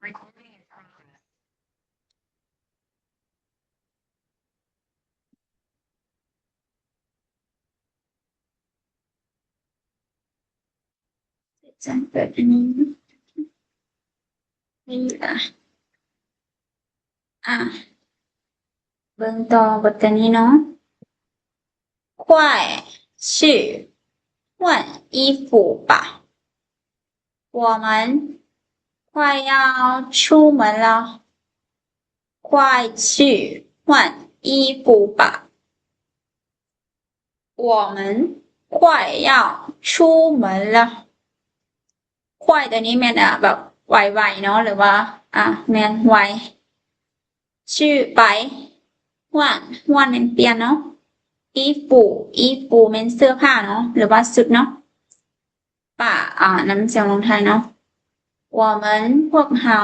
จะเปิดอันนี้นี่ล่ะเบิ่งต่อบทตัวนี้เนาะ快去换衣服吧我们快要出门了快去换衣服吧我们快要出门了ควายตัวนี้แม่นแบบไวๆเนาะหรือว่าแม่นไวชื่อไปว่านเป็นเปลี่ยนเนาะอีปูเป็นเสื้อผ้าเนาะหรือว่าชุดเนาะป่าน้ำเสียงลงไทยเนาะ我们พวกเฮา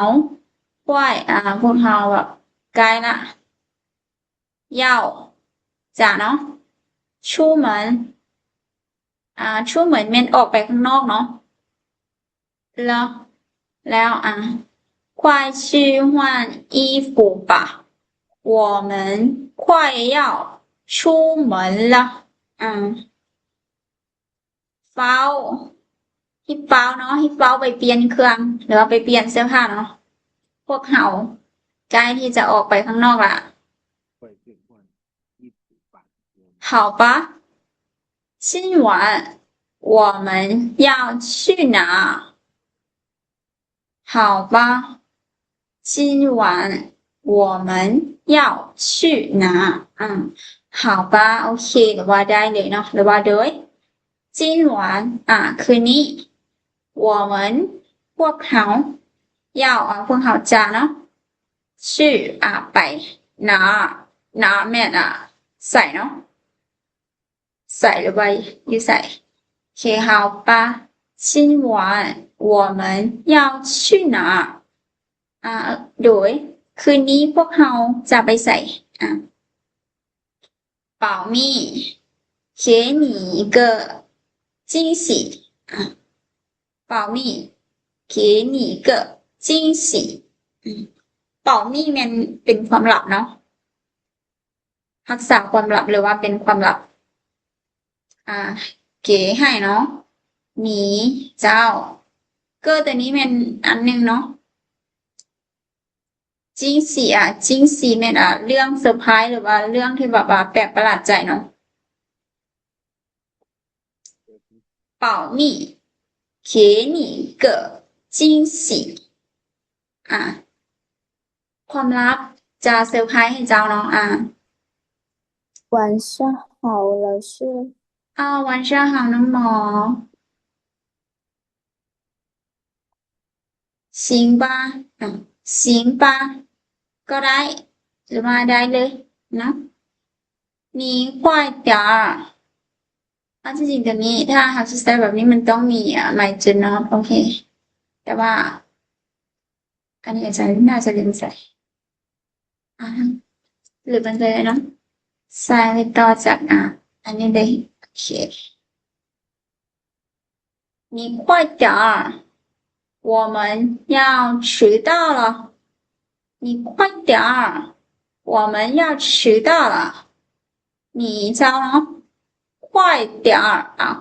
ควายพวกเฮาแบบใกล้ละ要จะเนาะ出门出门แม่นออกไปข้างนอกเนาะแล้ว快去换衣服吧我们快要出门了เฝ้าฮิปเฝ้าเนาะฮิปเฝ้าไปเปลี่ยนเครื่องหรือว่าไปเปลี่ยนเสื้อผ้าเนาะพวกเฮาใกล้ที่จะออกไปข้างนอกละ好吧今晚我们要去哪好吧今晚我们要去哪好吧โอเคหรือว่าได้เลยเนาะหรือว่าโดย今晚คืนนี้我们พวกเขา要พวกเขาจะเนาะชื่อไปนาแม่นใส่เนาะใส่หรือว่าอยู่ใส่โอเค好吧今晚我们要去哪โดยคืนนี้พวกเราจะไปใส่保密给你一个惊喜保密给你一个惊喜保密มันเป็นความลับเนาะรักษาความลับหรือว่าเป็นความลับเก๋ให้เนาะหนีเจ้าเกอตัวนี้เป็นอันหนึ่งเนาะ惊喜惊喜เป็นเรื่องเซอร์ไพรส์หรือว่าเรื่องที่แบบว่าแปลกประหลาดใจเนาะ保密给你个惊喜ความลับจะเซอร์ไพรส์ให้เจ้าเนาะ晚上好，老师。晚上好น้องหมอ行吧行吧ก็ได้หรือว่าได้เลยนะ你快点儿จริงๆตัวนี้ถ้าหากจะใช้แบบนี้มันต้องมีหมายจุดเนาะโอเคแต่ว่าอันนี้อาจารย์น่าจะลืมใส่หรือมันเลยเนาะใส่ต่อจากอันนี้เลยโอเค你快点儿我们要迟到了你快点儿我们要迟到了你เจ้าเนาะ快点儿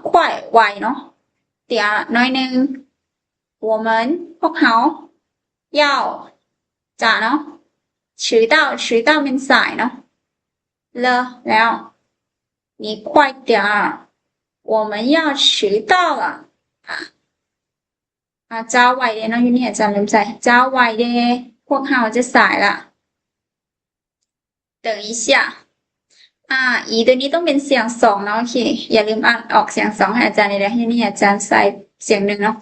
快ไวเนาะเดี๋ยวน้อยนึง我们พวกเขา要จะเนาะ迟到เป็นสายเนาะแล้ว你快点儿我们要迟到了เจ้าไวเด้เนาะอยู่นี่อาจารย์ลืมใส่เจ้าไวเด้พวกเขาจะสายละ等一下อีตัวนี้ต้องเป็นเสียงสองเนาะโอเคอย่าลืมอ่านออกเสียงสองให้อาจารย์เลยนะที่นี่อาจารย์ใส่เสียงหนึ่งเนาะ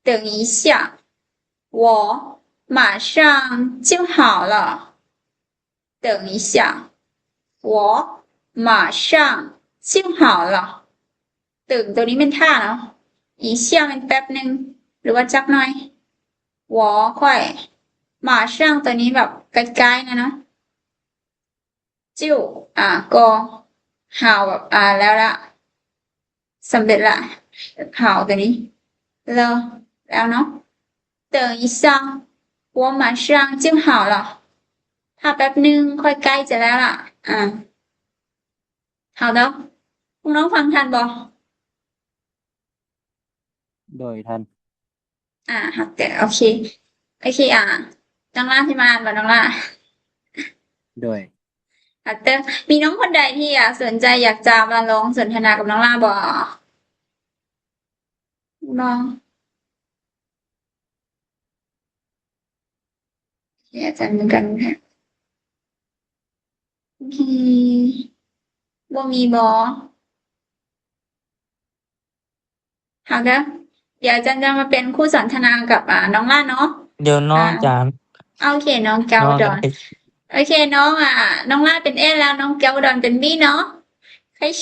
等一下我马上就好了等一下我马上就好了ตึงตัวนี้เป็นท่าเนาะอีเชี่ยเป็นแป๊บหนึ่งหรือว่าจักหน่อย我快马上ตัวนี้แบบใกล้ๆนะเนาะจิ้วก็หาวแบบแล้วละสำเร็จละหาวตัวนี้แล้วเนาะ等一下我马上就好了ถ้าแป๊บนึงค่อยใกล้จะแล้วล่ะ好的พวกน้องฟังทันบ่โดยท่านครับแต่โอเคน้องล่าที่มาอ่านบ่น้องล่าโดยแต่มีน้องคนใดที่สนใจอยากจะมาลองสนทนากับน้องล่าบ่น้องอาจารย์เหมือนกันค่ะโอเคบ่มีบ่好的เดี๋ยวอาจารย์จะมาเป็นคู่สนทนากับน้องล่าเนาะเดี๋ยวน้องอาจารย์โอเคน้องเกาดอนโอเคน้องน้องล่าเป็น A แล้วน้องเกาดอนเป็น B เนาะ开始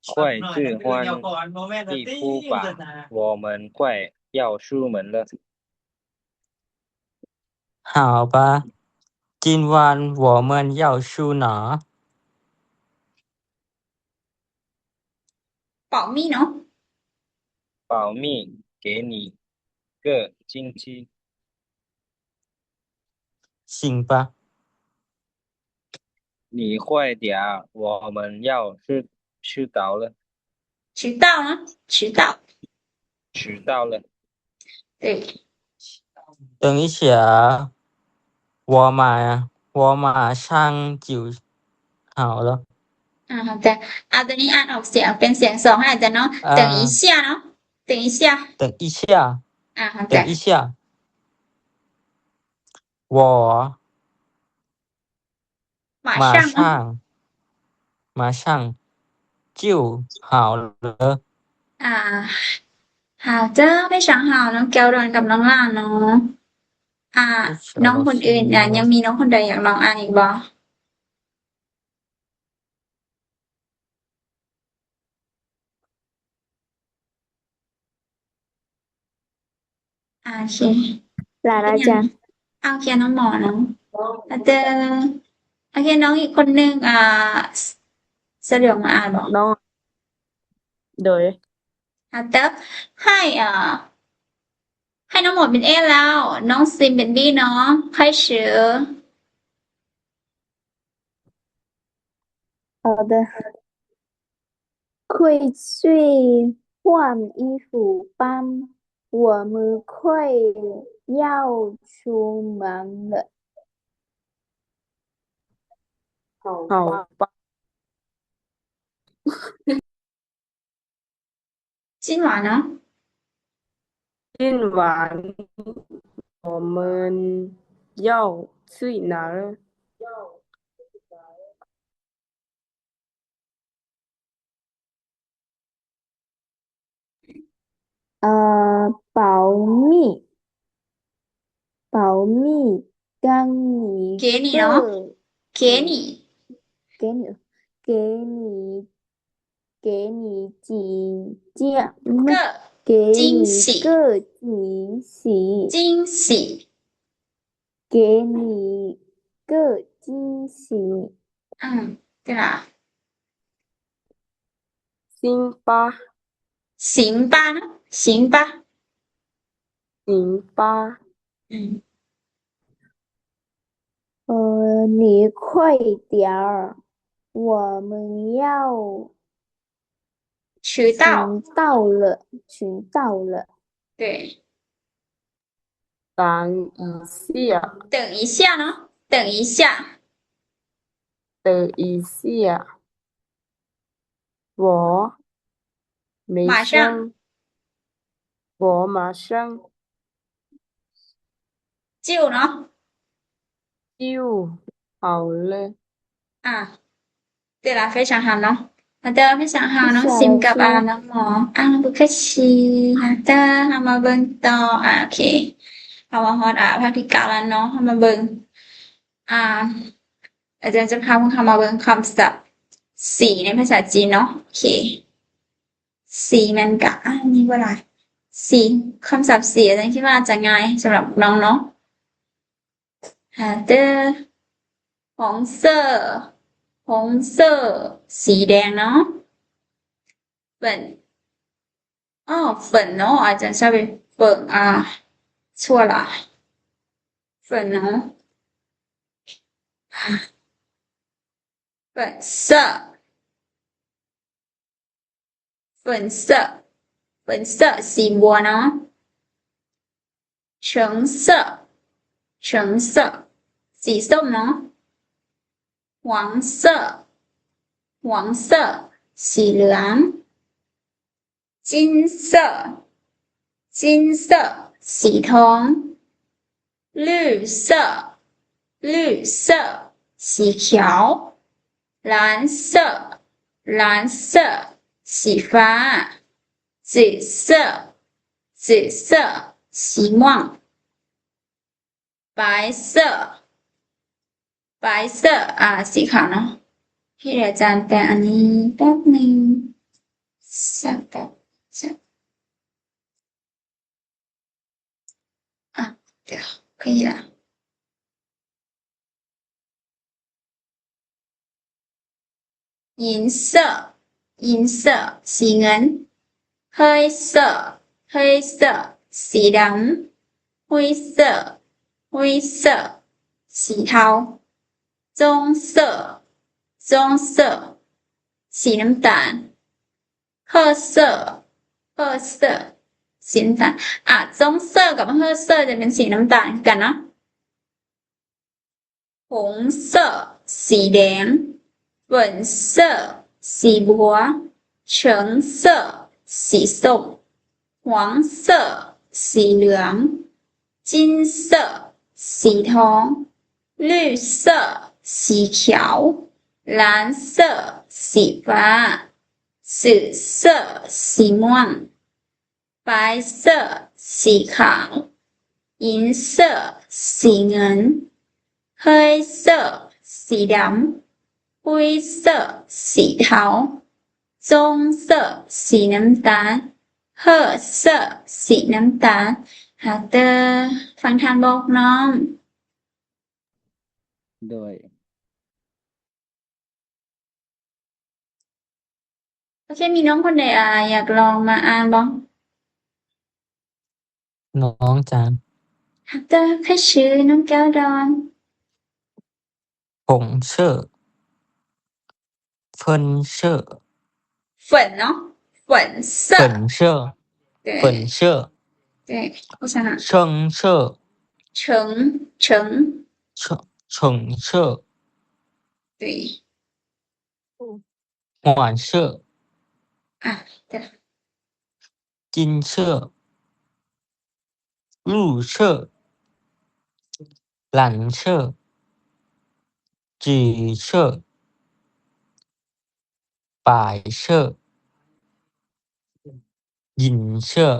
快是欢地哭吧我们快要出门了好吧今晚我们要去哪保密เนาะ保密给你个惊喜行吧你快点我们要迟到了迟到了对等一下我马上就好了好的ตัวนี้อ่านออกเสียงเป็นเสียง2ให้อาจารย์เนาะ等一下เนาะ等一下好的等一下我马上就好了好的非常好น้องแก้วดอนกับน้องล่าเนาะน้องคนอื่นยังมีน้องคนใดอยากลองอ่านอีกบ่โอเคลาอาจารย์โอเคน้องหมอเนาะโอเคน้องอีกคนนึงเสะดวกมาอ่านบ่น้องโดยให้น้องหมดเป็น A แล้วน้องซิมเป็น B เนาะ开始好的快去换衣服吧我们快要出门了好吧今晚呢今晚我们要去哪儿保密跟你给你เนาะ给你惊喜给你个惊喜对啦行吧呢行吧你快点儿我们要迟到了对等一下呢等一下我马上就呢就好了对啦非常好เนาะ好的非常好น้องซิมกับน้องหมอบุคชี好的เฮามาเบิ่งต่อโอเคเฮามาฮอดภาคที่9แล้วเนาะเฮามาเบิ่งอาจารย์จะพาพวกเรามาเบิ่งคำศัพท์สีในภาษาจีนเนาะโอเคสีมันก็มีบ่หลายสีคำศัพท์สีอาจารย์คิดว่าจะง่ายสำหรับน้องเนาะ好的红色สีแดงเนาะ粉粉เนาะอาจารย์ชอบ เฟิ่ง错了粉呢粉色粉色粉色สีบัวเนาะ橙色橙色สีส้มเนาะ黄色黄色สีเหลือง金色金色สีทอง绿色绿色สีเขียว蓝色蓝色สีฟ้า紫色紫色สีม่วง白色白色สีขาวเนาะพี่อาจารย์แปลอันนี้แป๊บนึงสักแป๊บเดี๋ยว可以了银色银色สีเงิน黑色黑色สีดำ灰色灰色สีเทา棕色棕色สีน้ำตาล褐色褐色สีน้ำตาล棕色กับ褐色จะเป็นสีน้ำตาลกันเนาะ红色สีแดง粉色สีบัว橙色สีส้ม黄色สีเหลือง金色สีทอง绿色สีเขียว蓝色สีฟ้า紫色สีม่วง白色สีขาว银色สีเงิน黑色สีดำ灰色สีเทา棕色สีน้ำตาล褐色สีน้ำตาลหาเตอฟังทานบอกน้อง โดย โอเคมีน้องคนใดอยากลองมาอ่านบ่ น้องจาน好的开始น้องแก้วดอนผงเช่อเฟินเช่อ粉เนาะ粉色เฟินเช่อ对เฟินเช่อ对我想想เชิงเช่อ橙เฉิงเช่อ对หวานเช่อ对了จินเช่อลู่เช่อหลันเช่อจือเช่อป่ายเช่อยินเช่อ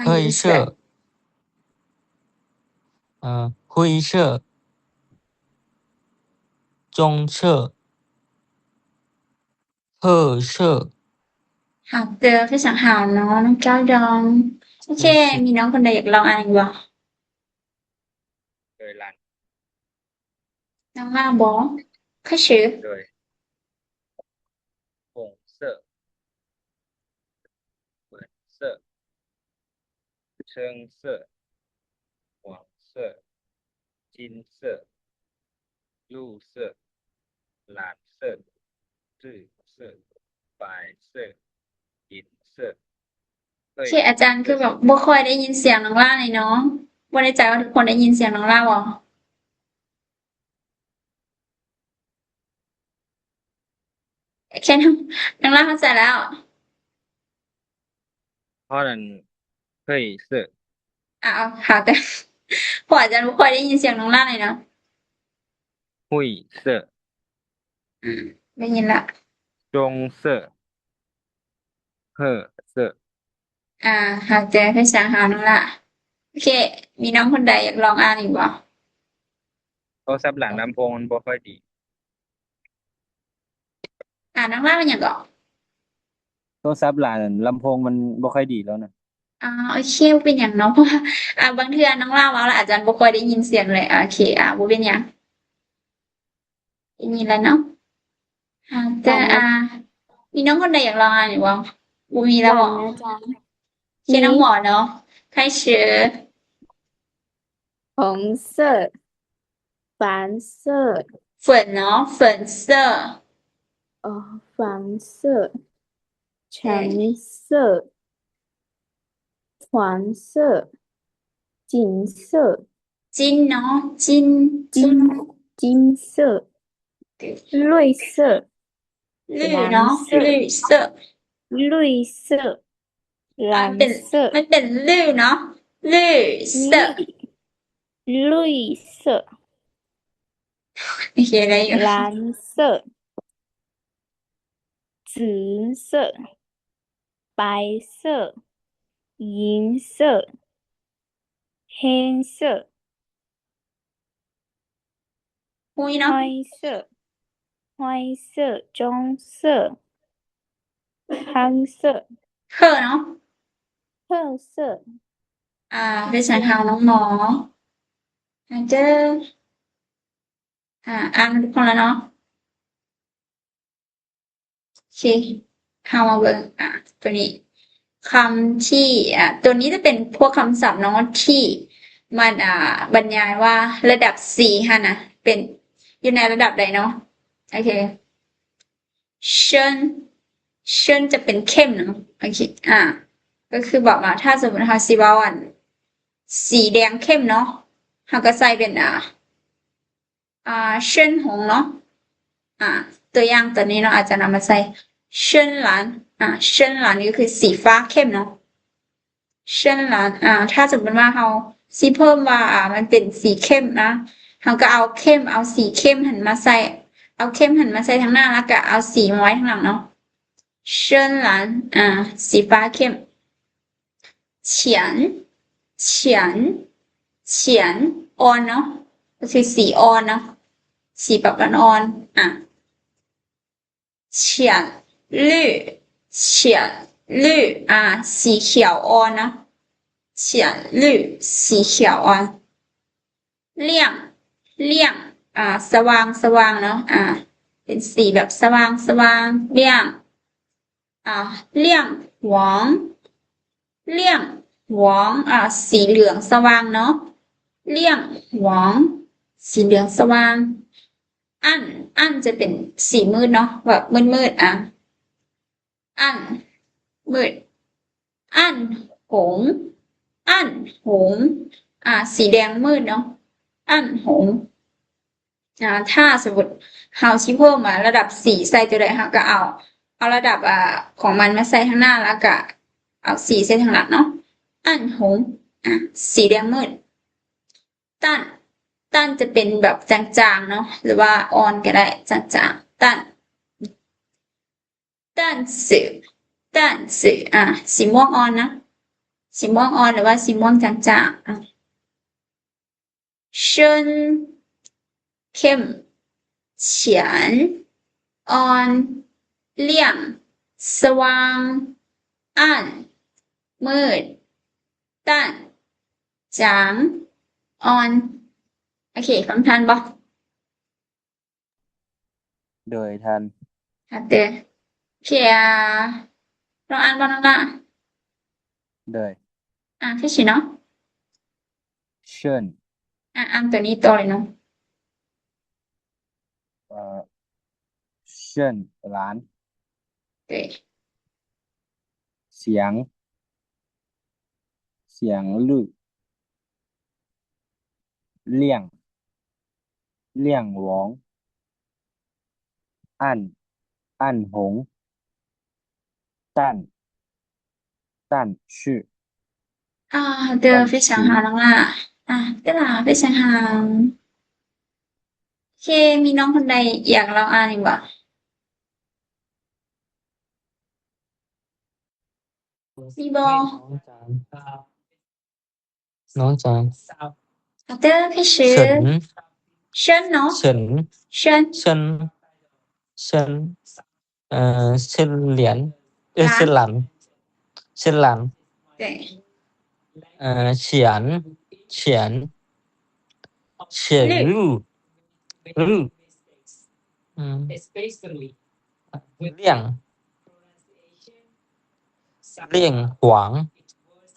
เฮ้ยเช่อหุยเช่อจงเช่อเฮ่อเช่อ好的非常好เนาะน้องแก้วดอนโอเคมีน้องคนใดอยากลองอ่านอีกบ่ โดยหลัง น้องล่าบ่开始โดย红色粉色橙色黄色金色绿色蓝色紫色白色银色ที่อาจารย์คือแบบบ่ค่อยได้ยินเสียงน้องล่าเลยเนาะบ่ได้ใจว่าทุกคนได้ยินเสียงน้องล่าบ่แค่น้องล่าเข้าใจแล้ว เพราะนั้น黑色好的เพราะอาจารย์บ่ค่อยได้ยินเสียงน้องล่าเลยเนาะ灰色ได้ยินละ棕色褐色好的非常好น้องล่าโอเคมีน้องคนใดอยากลองอ่านอีกบ่โทรศัพท์หลังลำโพงมันบ่ค่อยดีน้องล่าเป็นหยังก่อ โทรศัพท์หลังลำโพงมันบ่ค่อยดีแล้วนะโอเคบ่เป็นหยังเนาะเพราะว่าบางเทื่อน้องล่าเว้าแล้วอาจารย์บ่ค่อยได้ยินเสียงเลยโอเคบ่เป็นหยังได้ยินแล้วเนาะแต่มีน้องคนใดอยากลองอ่านอีกบ่บ่มีแล้วบ่อาจารย์ เขียนน้ำหมอเนาะ开始红色蓝色粉เนาะ粉色黄色橙色黄色金色金เนาะ金色绿色绿เนาะ绿色绿色蓝色มันเป็น绿เนาะ绿色绿色เขียนอะไรอยู่蓝色紫色白色银色黑色หุยเนาะ灰色棕色黄色เคอเนาะ褐色เป็นสัญหาน้องหมอเจออ่านทุกคนแล้วเนาะโอเคเข้ามาเบิ่งตัวนี้คำที่ตัวนี้จะเป็นพวกคำศัพท์เนาะที่มันบรรยายว่าระดับ4ค่ะนะเป็นอยู่ในระดับใดเนาะโอเคเชิญจะเป็นเข้มเนาะโอเคก็คือบอกว่าถ้าสมมุติเฮาสิเว้าสีแดงเข้มเนาะเฮาก็ใส่เป็นเชิญหงเนาะตัวอย่างตัวนี้เนาะอาจจะนำมาใส่เชิญหลานเชิญหลานนี่ก็คือสีฟ้าเข้มเนาะเชิญหลานถ้าสมมุติว่าเฮาสิเพิ่มว่ามันเป็นสีเข้มนะเฮาก็เอาสีเข้มหันมาใส่เอาเข้มหันมาใส่ทางหน้าแล้วก็เอาสีมาไว้ข้างหลังเนาะเชิญหลานสีฟ้าเข้มเฉียนอ่อนเนาะก็คือสีอ่อนเนาะสีแบบอ่อนเฉียนลื่สีเขียวอ่อนนะเฉียนลื่สีเขียวอ่อนเลี่ยงสว่างเนาะเป็นสีแบบสว่างเลี่ยงเลี่ยงหวางสีเหลืองสว่างเนาะเลี่ยงหวางสีเหลืองสว่างอันจะเป็นสีมืดเนาะแบบมืดอันมืดอันหงสีแดงมืดเนาะอันหงถ้าสมมุติเฮาสิเพิ่มมาระดับสีใส่ตัวใดเฮาก็เอาระดับของมันมาใส่ข้างหน้าแล้วก็เอาสีใส่ข้างหลังเนาะอันหงสีแดงมืดตั้นจะเป็นแบบจางๆเนาะหรือว่าอ่อนก็ได้จางๆตั้นสื่อสีม่วงอ่อนนะสีม่วงอ่อนหรือว่าสีม่วงจางๆเชิญเข้มเฉียนอ่อนเลี่ยงสว่างอันมืดตั้นจางอ่อนโอเคฟังทันบ่โดยทันเด้อโอเคลองอ่านบ่น้องล่ะโดยคือสิเนาะเชิญอ่านตัวนี้ต่อเลยเนาะเชิญหลานเสียงลื่เลี่ยงหวงอันหงตั้นชื่อ对非常好น้องล่ะ对ล่ะ非常好โอเคมีน้องคนใดอยากลองอ่านอีกบ่มีบ่น้องจาน好的开始เชิญเนาะเชิญเหรียญเชิญหลัน对เฉียนลู่เลี่ยงหวาง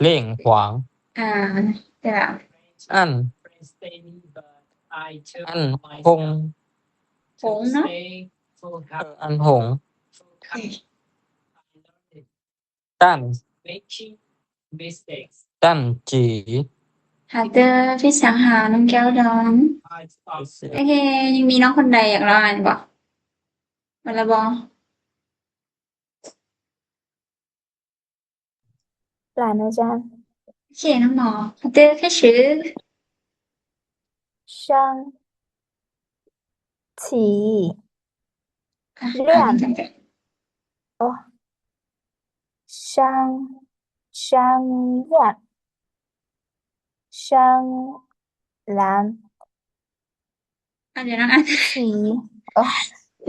เล่งขวาง อ่าเดี๋ยว อัน อันหง หงเนาะ อันหง ตั้น ตั้นจี หาเจอพี่สังหาน้องแก้วดอนโอเคยังมีน้องคนใดอยากลองอ่านบ่มาละบ่ หลานอาจารย์ โอเคน้องหมอหาเจอแค่ชื่อ ช่างฉี อ่ะ เลี่ยน อ่านกัน โอ้ช่างช่างเลี่ยนช่างหลาน อ่ะเดี๋ยวน้องอ่าน ฉีโอ้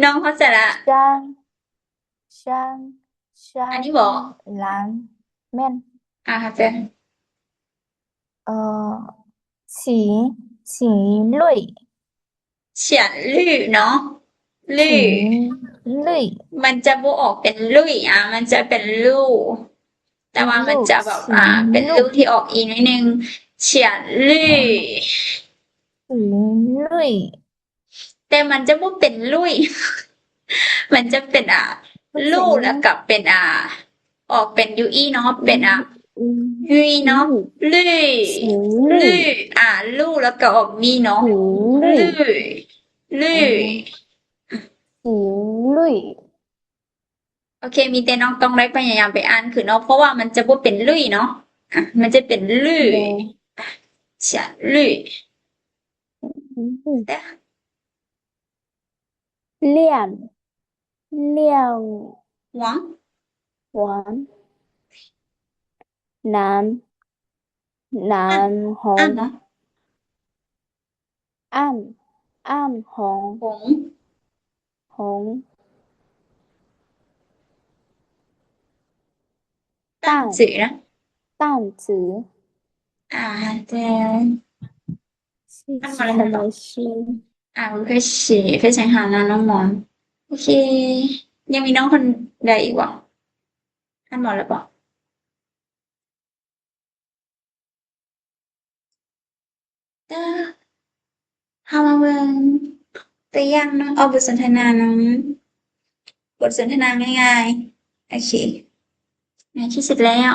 น้องเข้าใจละ ช่างช่างช่า อัน ง นี้บ่ หลานแม่น หาเจอ เอ่อฉีฉีลุย เฉียนลื่อเนาะ ฉี ลื่อ ลุย มันจะบ่ออกเป็นลุยมันจะเป็นลู่แต่ว่ามันจะแบบ ฉี เป็น ลุ ลู่ที่ออกอีกนิดนึงเฉียนลื่อ ฉีลุย แต่มันจะบ่เป็นลุย มันจะเป็นมัน ลู่ เสียง แล้วกับเป็นออกเป็นยูอีเนาะเป็นอืม ยุยเนาะ ลุย ลื่อ ฉีลุย ลื่อลู่แล้วก็ออกมีเนาะ ฉีลุย ลื่อลื่อ ฉีลุย โอเค มีแต่น้องต้องได้พยายามไปอ่านคือเนาะเพราะว่ามันจะบ่เป็นลุยเนาะมันจะเป็นลื่อ เด เฉียนลื่อ แต่ เลี่ยนเลี่ยง หวง หวานน้ำน้ำหง เนาะ อ้ำอ้ำหง หง หง ตั้งจื่อนะ 蛋子对谢按谢完了很好老师我开始非常好นะน้องหมอนโอเค ยังมีน้องคนใดอีกบ่อ่านหมดแล้วบ่เฮามาเบิ่งตัวอย่างเนาะเอาบทสนทนาเนาะบทสนทนาง่ายๆโอเคในที่สุดแล้ว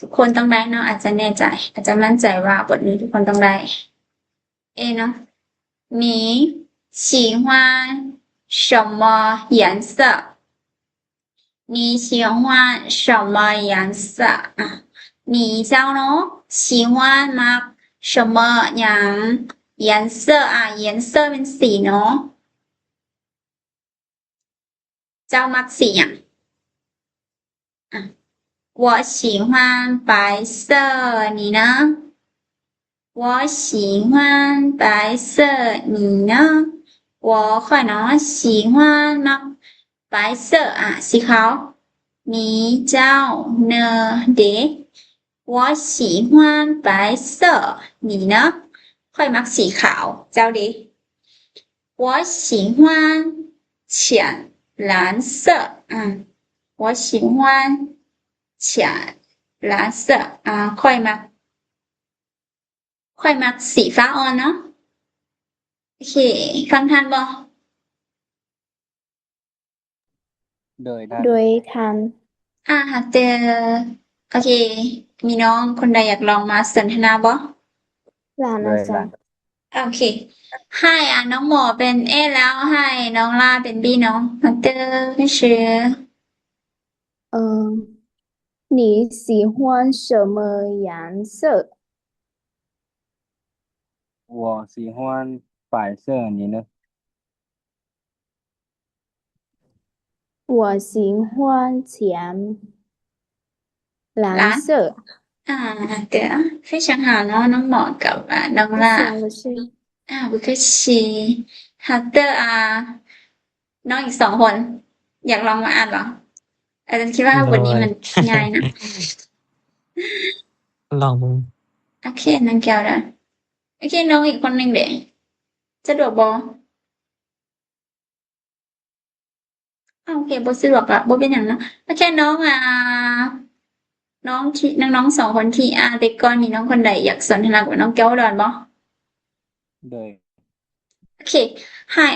ทุกคนต้องได้เนาะอาจจะแน่ใจ อาจจะมั่นใจว่าบทนี้ทุกคนต้องได้เนาะ你喜欢什么颜色你喜欢什么颜色你เจ้าเนาะ喜欢มัก什么อย่าง颜色颜色เป็นสีเนาะเจ้ามักสีอย่าง我喜欢白色你呢我喜欢白色你呢我ค่อยเนาะ喜欢มัก白色สีขาว你เจ้าเนเด我喜欢白色你呢ค่อยมักสีขาวเจ้าดิ我喜欢浅蓝色我喜欢浅蓝色ค่อยมักสีฟ้าอ่อนเนาะโอเคฟังทันบ่ โดยท่าน โดยทัน หากเจอโอเค มีน้องคนใดอยากลองมาสนทนาบ่ หลาน โด อาย จา ล่ะ รย์ โอเคให้น้องหมอเป็นเอแล้วให้น้องล่าเป็นบีเนาะหากเจอไม่เชื่อ你喜欢什么颜色我喜欢白色你呢我喜欢浅蓝色เดี๋ยว非常好เนาะน้องหมอกับน้องล่า谢谢老师不客气หากเจอน้องอีก2 คน อยากลองมาอ่านเหรออาจารย์คิดว่าบทนี้มันง่ายนะ ลองมึง โอเคน้องแก้วนะโอเคน้องอีกคนหนึ่งเด็กสะดวกบ่โอเคบ่สะดวกละบ่เป็นหยังเนาะโอเคน้อง น้องที่น้องๆ2คนที่อ่านไปก่อนมีน้องคนใดอยากสนทนากับน้องแก้วดอนบ่ โดย โอเคให้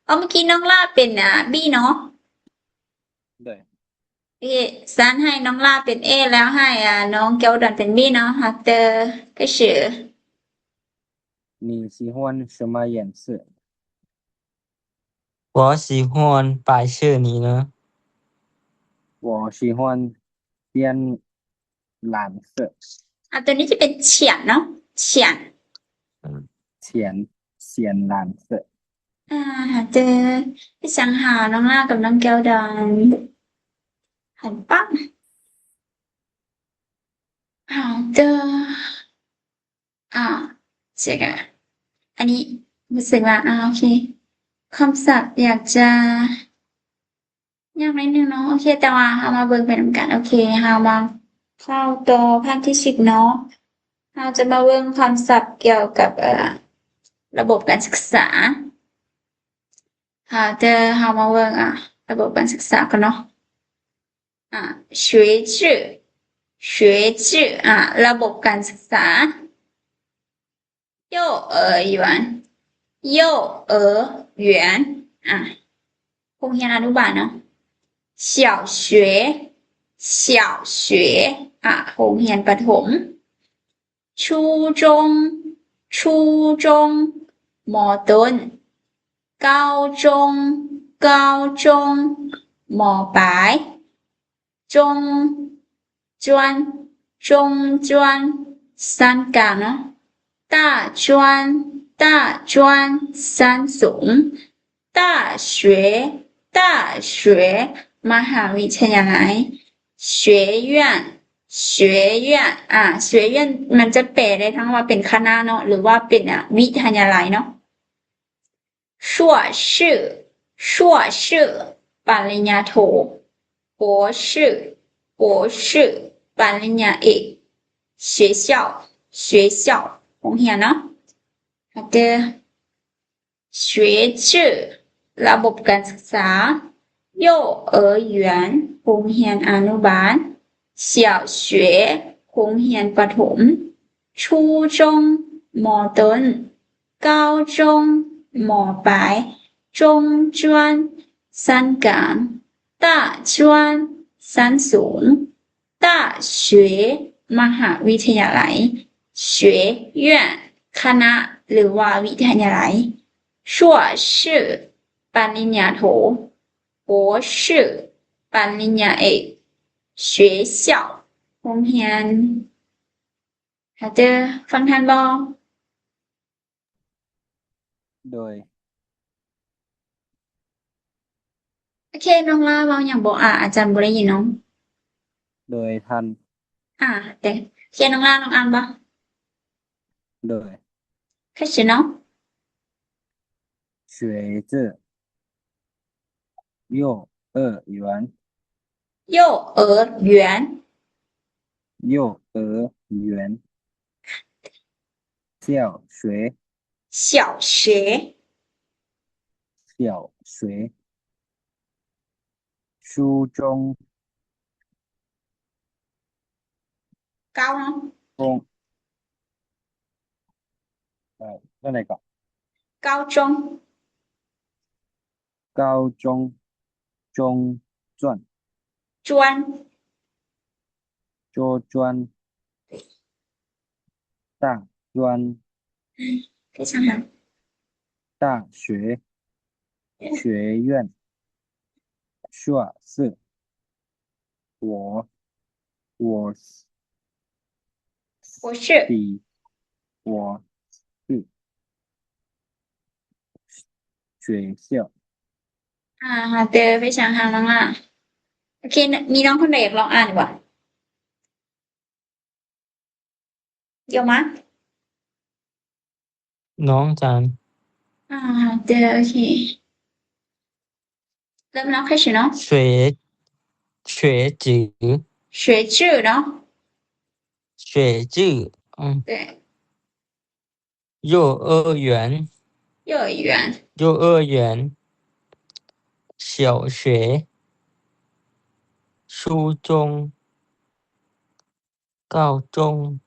เมื่อกี้น้องล่าเป็นB เนาะ โดย โอเคซันให้น้องล่าเป็น A แล้วให้น้องแก้วดอนเป็น B เนาะ好的开始你喜欢什么颜色我喜欢白色你呢我喜欢偏蓝色ตัวนี้จะเป็นเฉียนเนาะเฉียน浅蓝色好的非常好น้องล่ากับน้องแก้วดอน很棒好的这个อันนี้รู้สึกว่าโอเคคำศัพท์อยากจะยากนิดนึงเนาะโอเคแต่ว่าเรามาเบิ่งไปนำกันโอเคเรามาเข้าต่อภาคที่10เนาะเราจะมาเบิ่งคำศัพท์เกี่ยวกับระบบการศึกษาเรามาเบิ่งระบบการศึกษากันเนาะ学制ระบบการศึกษา幼儿园โรงเรียนอนุบาลเนาะ小学โรงเรียนประถม初中ม.ต้น高中ม.ปลาย中专สั้นกลางเนาะ大专สั้นสูง大学มหาวิทยาลัย学院มันจะแปลได้ทั้งว่าเป็นคณะเนาะหรือว่าเป็นวิทยาลัยเนาะ硕士ปริญญาโท博士ปริญญาเอก学校โรงเรียนเนาะ好的学制ระบบการศึกษา幼儿园โรงเรียนอนุบาล小学โรงเรียนประถม初中ม.ต้น高中ม.ปลาย中专สั้นกลาง大专สั้นสูง大学มหาวิทยาลัย学院คณะหรือว่าวิทยาลัย硕士ปริญญาโท博士ปริญญาเอก学校โรงเรียน好的ฟังทันบ่โดย โอเคน้องลาเว้าหยังบ่อาจารย์บ่ได้ยินน้องโดยทันแต่โอเคน้องลาน้องอ่านบ่โดย开始เนาะ学制幼儿园幼儿园小学初中高เนาะนั่นไหนก่อน高中中专大专非常好大学学院硕士我是学校好的非常好น้องล่ะโอเคมีน้องคนใดอยากลองอ่านบ่有吗น้องจัน好的 OK เริ่มแล้ว开始เนาะ学制เนาะ学制对幼儿园小学初中告终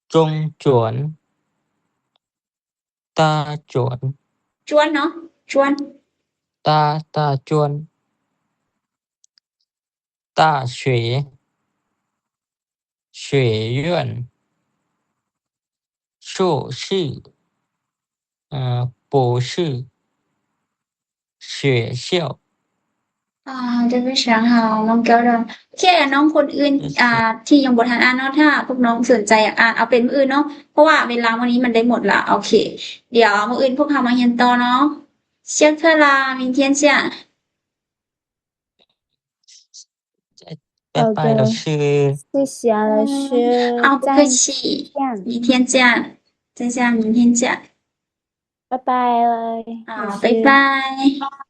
中转大转 จวนเนาะจวน大转大学学院硕士博士学校จะไปช้างเฮาน้องแก้วดำโอเคน้องคนอื่นที่ยังบ่ทันอ่านเนาะถ้าพวกน้องสนใจอยากอ่านเอาเป็นมื้ออื่นเนาะเพราะว่าเวลาวันนี้มันได้หมดละโอเคเดี๋ยวมื้ออื่นพวกเฮามาเรียนต่อเนาะ下课啦明天见拜拜老师谢谢老师好不客气明天见再见明天见拜拜了拜拜